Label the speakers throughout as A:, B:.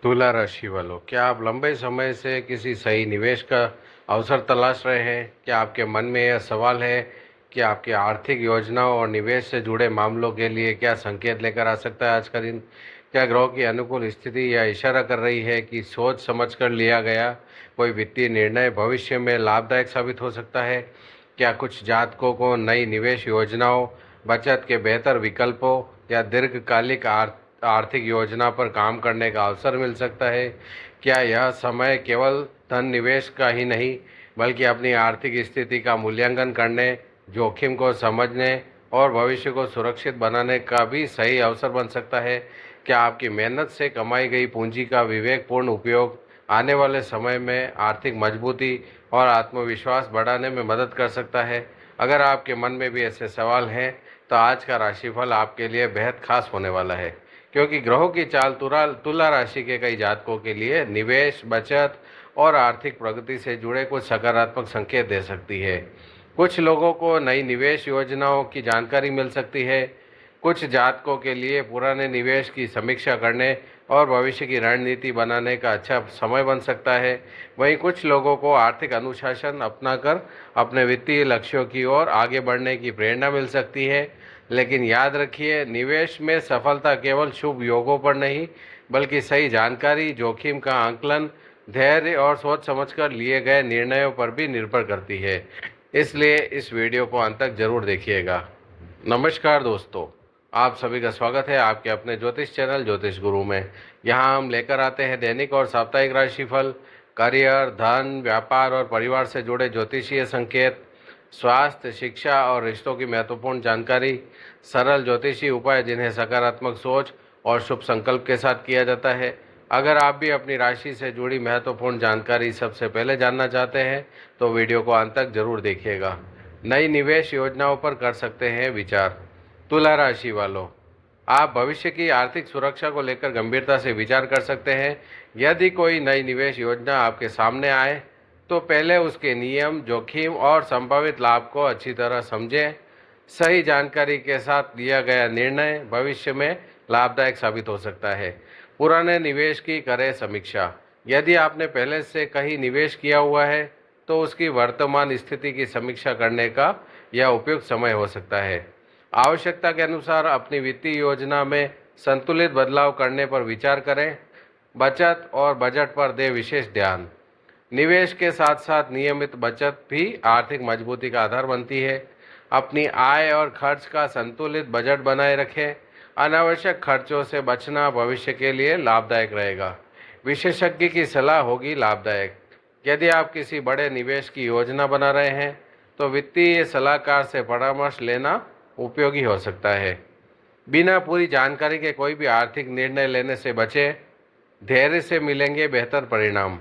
A: तुला राशि वालों, क्या आप लंबे समय से किसी सही निवेश का अवसर तलाश रहे हैं? क्या आपके मन में यह सवाल है कि आपकी आर्थिक योजनाओं और निवेश से जुड़े मामलों के लिए क्या संकेत लेकर आ सकता है आज का दिन? क्या ग्रहों की अनुकूल स्थिति यह इशारा कर रही है कि सोच समझकर लिया गया कोई वित्तीय निर्णय भविष्य में लाभदायक साबित हो सकता है? क्या कुछ जातकों को नई निवेश योजनाओं, बचत के बेहतर विकल्पों या दीर्घकालिक आर्थिक योजना पर काम करने का अवसर मिल सकता है? क्या यह समय केवल धन निवेश का ही नहीं, बल्कि अपनी आर्थिक स्थिति का मूल्यांकन करने, जोखिम को समझने और भविष्य को सुरक्षित बनाने का भी सही अवसर बन सकता है? क्या आपकी मेहनत से कमाई गई पूंजी का विवेकपूर्ण उपयोग आने वाले समय में आर्थिक मजबूती और आत्मविश्वास बढ़ाने में मदद कर सकता है? अगर आपके मन में भी ऐसे सवाल हैं, तो आज का राशिफल आपके लिए बेहद खास होने वाला है, क्योंकि ग्रहों की चाल तुला राशि के कई जातकों के लिए निवेश, बचत और आर्थिक प्रगति से जुड़े कुछ सकारात्मक संकेत दे सकती है। कुछ लोगों को नई निवेश योजनाओं की जानकारी मिल सकती है। कुछ जातकों के लिए पुराने निवेश की समीक्षा करने और भविष्य की रणनीति बनाने का अच्छा समय बन सकता है। वहीं कुछ लोगों को आर्थिक अनुशासन अपनाकर अपने वित्तीय लक्ष्यों की ओर आगे बढ़ने की प्रेरणा मिल सकती है। लेकिन याद रखिए, निवेश में सफलता केवल शुभ योगों पर नहीं, बल्कि सही जानकारी, जोखिम का आकलन, धैर्य और सोच समझकर लिए गए निर्णयों पर भी निर्भर करती है। इसलिए इस वीडियो को अंत तक जरूर देखिएगा। नमस्कार दोस्तों, आप सभी का स्वागत है आपके अपने ज्योतिष चैनल ज्योतिष गुरु में। यहाँ हम लेकर आते हैं दैनिक और साप्ताहिक राशिफल, करियर, धन, व्यापार और परिवार से जुड़े ज्योतिषीय संकेत, स्वास्थ्य, शिक्षा और रिश्तों की महत्वपूर्ण जानकारी, सरल ज्योतिषी उपाय जिन्हें सकारात्मक सोच और शुभ संकल्प के साथ किया जाता है। अगर आप भी अपनी राशि से जुड़ी महत्वपूर्ण जानकारी सबसे पहले जानना चाहते हैं, तो वीडियो को अंत तक जरूर देखिएगा। नई निवेश योजनाओं पर कर सकते हैं विचार। तुला राशि वालों, आप भविष्य की आर्थिक सुरक्षा को लेकर गंभीरता से विचार कर सकते हैं। यदि कोई नई निवेश योजना आपके सामने आए, तो पहले उसके नियम, जोखिम और संभावित लाभ को अच्छी तरह समझें। सही जानकारी के साथ लिया गया निर्णय भविष्य में लाभदायक साबित हो सकता है। पुराने निवेश की करें समीक्षा। यदि आपने पहले से कहीं निवेश किया हुआ है, तो उसकी वर्तमान स्थिति की समीक्षा करने का यह उपयुक्त समय हो सकता है। आवश्यकता के अनुसार अपनी वित्तीय योजना में संतुलित बदलाव करने पर विचार करें। बचत और बजट पर दें विशेष ध्यान। निवेश के साथ साथ नियमित बचत भी आर्थिक मजबूती का आधार बनती है। अपनी आय और खर्च का संतुलित बजट बनाए रखें। अनावश्यक खर्चों से बचना भविष्य के लिए लाभदायक रहेगा। विशेषज्ञ की सलाह होगी लाभदायक। यदि आप किसी बड़े निवेश की योजना बना रहे हैं, तो वित्तीय सलाहकार से परामर्श लेना उपयोगी हो सकता है। बिना पूरी जानकारी के कोई भी आर्थिक निर्णय लेने से बचें। धैर्य से मिलेंगे बेहतर परिणाम।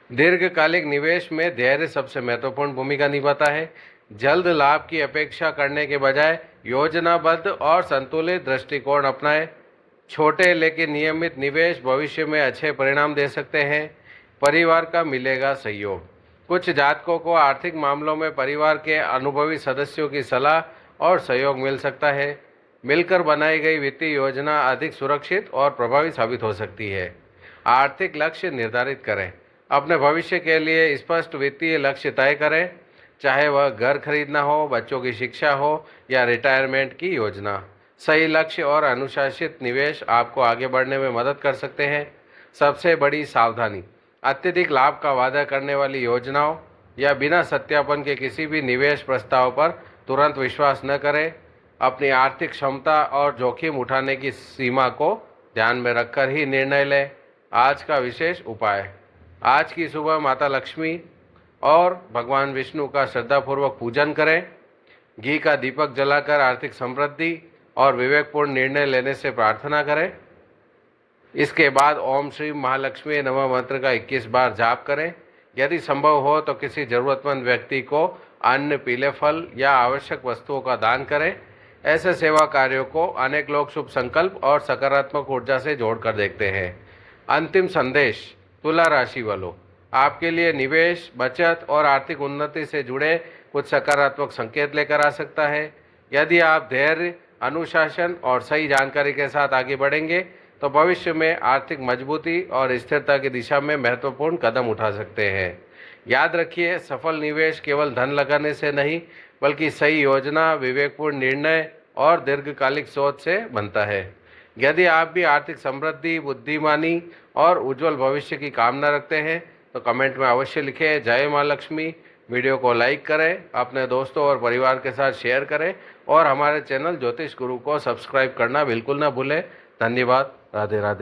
A: दीर्घकालिक निवेश में धैर्य सबसे महत्वपूर्ण भूमिका निभाता है। जल्द लाभ की अपेक्षा करने के बजाय योजनाबद्ध और संतुलित दृष्टिकोण अपनाएं। छोटे लेकिन नियमित निवेश भविष्य में अच्छे परिणाम दे सकते हैं। परिवार का मिलेगा सहयोग। कुछ जातकों को आर्थिक मामलों में परिवार के अनुभवी सदस्यों की सलाह और सहयोग मिल सकता है। मिलकर बनाई गई वित्तीय योजना अधिक सुरक्षित और प्रभावी साबित हो सकती है। आर्थिक लक्ष्य निर्धारित करें। अपने भविष्य के लिए स्पष्ट वित्तीय लक्ष्य तय करें, चाहे वह घर खरीदना हो, बच्चों की शिक्षा हो या रिटायरमेंट की योजना। सही लक्ष्य और अनुशासित निवेश आपको आगे बढ़ने में मदद कर सकते हैं। सबसे बड़ी सावधानी, अत्यधिक लाभ का वादा करने वाली योजनाओं या बिना सत्यापन के किसी भी निवेश प्रस्ताव पर तुरंत विश्वास न करें। अपनी आर्थिक क्षमता और जोखिम उठाने की सीमा को ध्यान में रखकर ही निर्णय लें। आज का विशेष उपाय, आज की सुबह माता लक्ष्मी और भगवान विष्णु का श्रद्धापूर्वक पूजन करें। घी का दीपक जलाकर आर्थिक समृद्धि और विवेकपूर्ण निर्णय लेने से प्रार्थना करें। इसके बाद ओम श्री महालक्ष्मी नमः मंत्र का 21 बार जाप करें। यदि संभव हो तो किसी जरूरतमंद व्यक्ति को अन्न, पीले फल या आवश्यक वस्तुओं का दान करें। ऐसे सेवा कार्यों को अनेक लोग शुभ संकल्प और सकारात्मक ऊर्जा से जोड़कर देखते हैं। अंतिम संदेश, तुला राशि वालों, आपके लिए निवेश, बचत और आर्थिक उन्नति से जुड़े कुछ सकारात्मक संकेत लेकर आ सकता है। यदि आप धैर्य, अनुशासन और सही जानकारी के साथ आगे बढ़ेंगे, तो भविष्य में आर्थिक मजबूती और स्थिरता की दिशा में महत्वपूर्ण कदम उठा सकते हैं। याद रखिए, सफल निवेश केवल धन लगाने से नहीं, बल्कि सही योजना, विवेकपूर्ण निर्णय और दीर्घकालिक सोच से बनता है। यदि आप भी आर्थिक समृद्धि, बुद्धिमानी और उज्जवल भविष्य की कामना रखते हैं तो कमेंट में अवश्य लिखें जय माँ लक्ष्मी। वीडियो को लाइक करें, अपने दोस्तों और परिवार के साथ शेयर करें और हमारे चैनल ज्योतिष गुरु को सब्सक्राइब करना बिल्कुल ना भूलें। धन्यवाद। राधे राधे।